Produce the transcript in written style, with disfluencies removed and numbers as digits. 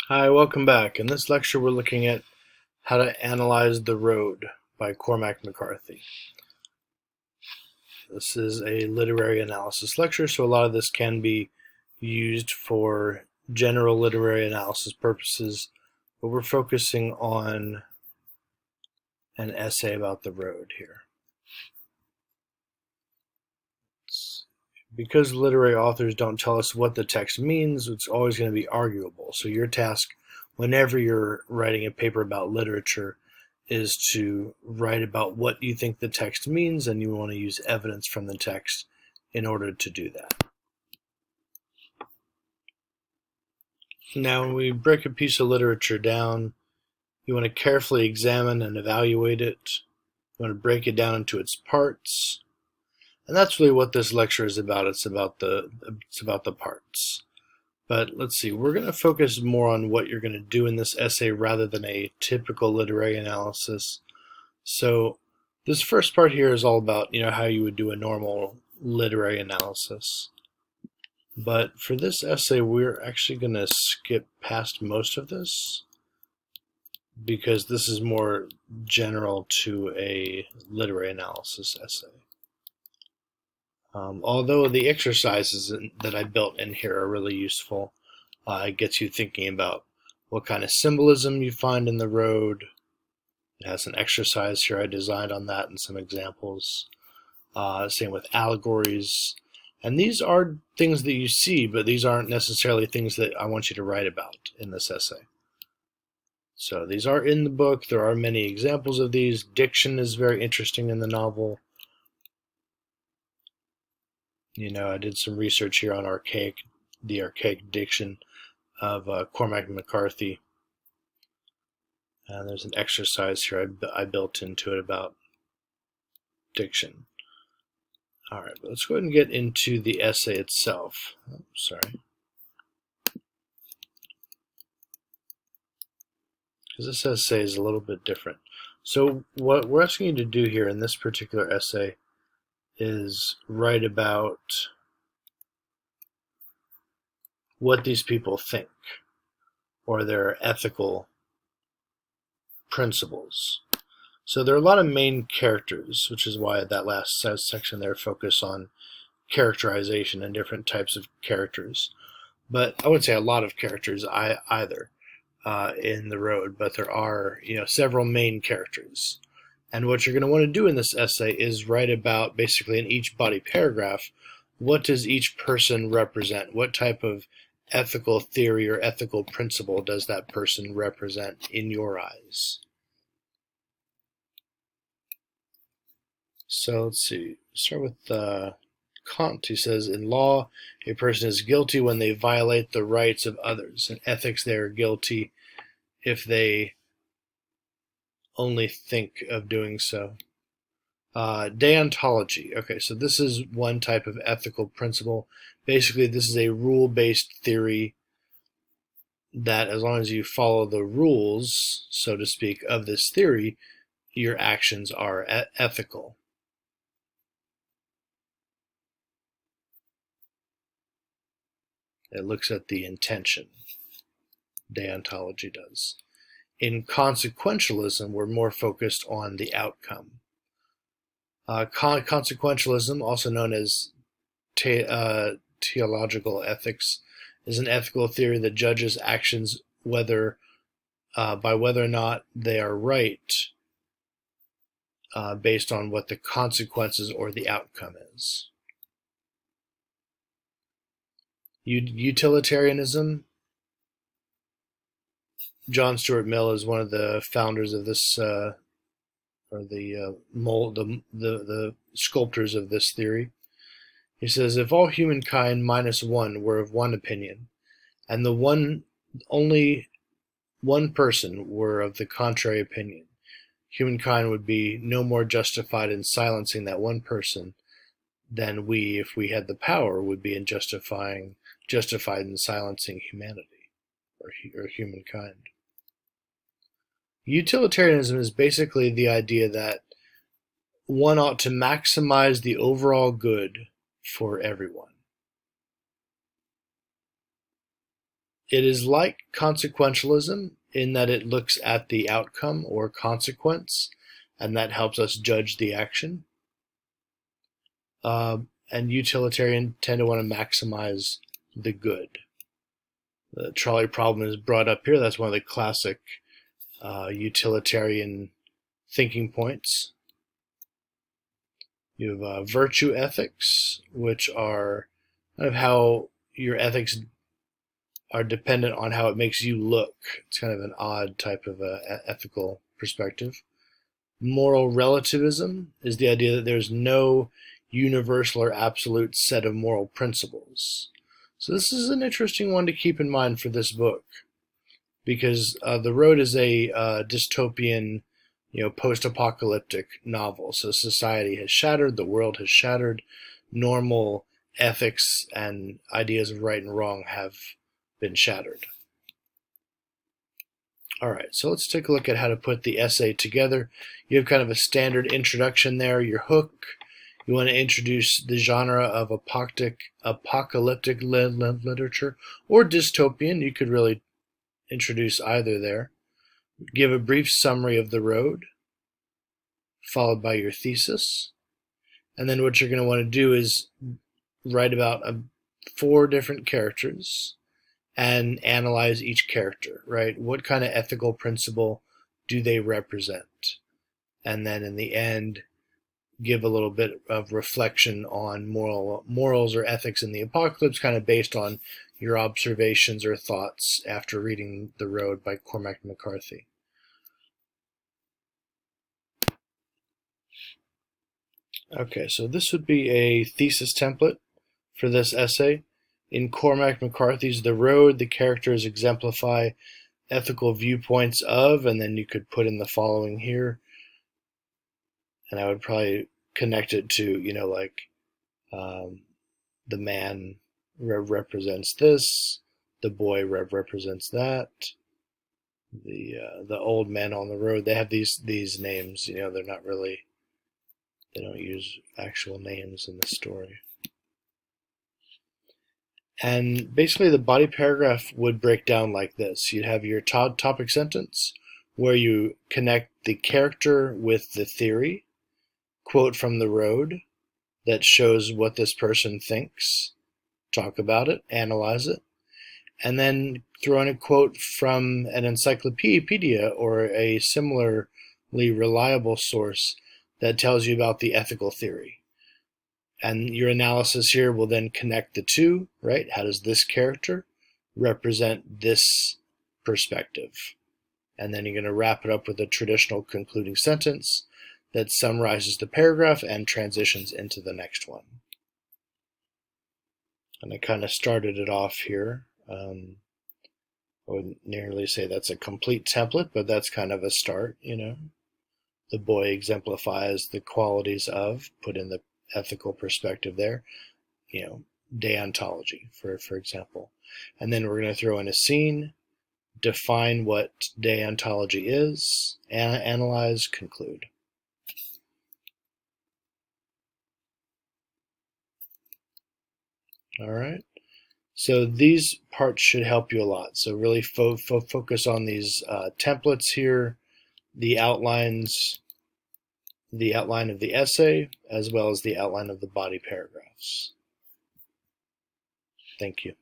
Hi, welcome back. In this lecture, we're looking at how to analyze the road by Cormac McCarthy. This is a literary analysis lecture, so a lot of this can be used for general literary analysis purposes, but we're focusing on an essay about the road here. Because literary authors don't tell us what the text means, it's always going to be arguable. So your task, whenever you're writing a paper about literature, is to write about what you think the text means, and you want to use evidence from the text in order to do that. Now, when we break a piece of literature down, you want to carefully examine and evaluate it. You want to break it down into its parts. And that's really what this lecture is about. It's about the parts. But let's see, we're going to focus more on what you're going to do in this essay rather than a typical literary analysis. So this first part here is all about, how you would do a normal literary analysis. But for this essay, we're actually going to skip past most of this because this is more general to a literary analysis essay. Although the exercises that I built in here are really useful. It gets you thinking about what kind of symbolism you find in the road. It has an exercise here I designed on that and some examples. Same with allegories. And these are things that you see, but these aren't necessarily things that I want you to write about in this essay. So these are in the book. There are many examples of these. Diction is very interesting in the novel. I did some research here on the archaic diction of Cormac McCarthy. And there's an exercise here I built into it about diction. All right, let's go ahead and get into the essay itself. Oh, sorry. Because this essay is a little bit different. So what we're asking you to do here in this particular essay is write about what these people think or their ethical principles. So there are a lot of main characters, which is why that last section there focus on characterization and different types of characters. But I wouldn't say a lot of characters either in the road, but there are several main characters. And what you're going to want to do in this essay is write about, basically in each body paragraph, what does each person represent? What type of ethical theory or ethical principle does that person represent in your eyes? So let's see. Start with Kant. He says, in law, a person is guilty when they violate the rights of others. In ethics, they are guilty if they only think of doing so. Deontology. Okay, so this is one type of ethical principle. Basically, this is a rule-based theory that as long as you follow the rules, so to speak, of this theory, your actions are ethical. It looks at the intention. Deontology does. In consequentialism, we're more focused on the outcome. Consequentialism, also known as teleological ethics, is an ethical theory that judges actions by whether or not they are right based on what the consequences or the outcome is. Utilitarianism. John Stuart Mill is one of the founders of this, or the sculptors of this theory. He says, if all humankind minus one were of one opinion, and only one person were of the contrary opinion, humankind would be no more justified in silencing that one person than we, if we had the power, would be in justified in silencing humanity or humankind. Utilitarianism is basically the idea that one ought to maximize the overall good for everyone. It is like consequentialism in that it looks at the outcome or consequence, and that helps us judge the action. And utilitarian tend to want to maximize the good. The trolley problem is brought up here. That's one of the classic utilitarian thinking points. You have virtue ethics, which are kind of how your ethics are dependent on how it makes you look. It's kind of an odd type of ethical perspective. Moral relativism is the idea that there's no universal or absolute set of moral principles. So this is an interesting one to keep in mind for this book, because The Road is a dystopian, post-apocalyptic novel. So society has shattered, the world has shattered, normal ethics and ideas of right and wrong have been shattered. All right, so let's take a look at how to put the essay together. You have kind of a standard introduction there, your hook. You want to introduce the genre of apocalyptic literature or dystopian. You could really introduce either there. Give a brief summary of The Road, followed by your thesis. And then what you're going to want to do is write about 4 different characters and analyze each character, right? What kind of ethical principle do they represent? And then in the end, give a little bit of reflection on morals or ethics in the apocalypse, kind of based on your observations or thoughts after reading The Road by Cormac McCarthy. Okay, so this would be a thesis template for this essay. In Cormac McCarthy's The Road, the characters exemplify ethical viewpoints of, and then you could put in the following here. And I would probably connect it to, the man represents this, the boy represents that, the old men on the road. They have these names. They're not really. They don't use actual names in the story. And basically the body paragraph would break down like this. You'd have your topic sentence where you connect the character with the theory, quote from The Road that shows what this person thinks, talk about it, analyze it, and then throw in a quote from an encyclopedia or a similarly reliable source that tells you about the ethical theory. And your analysis here will then connect the two, right? How does this character represent this perspective? And then you're going to wrap it up with a traditional concluding sentence that summarizes the paragraph and transitions into the next one. And I kind of started it off here. I wouldn't nearly say that's a complete template, but that's kind of a start, The boy exemplifies the qualities of, put in the ethical perspective there, deontology, for example. And then we're going to throw in a scene, define what deontology is, analyze, conclude. All right. So these parts should help you a lot. So really focus on these templates here, the outlines, the outline of the essay, as well as the outline of the body paragraphs. Thank you.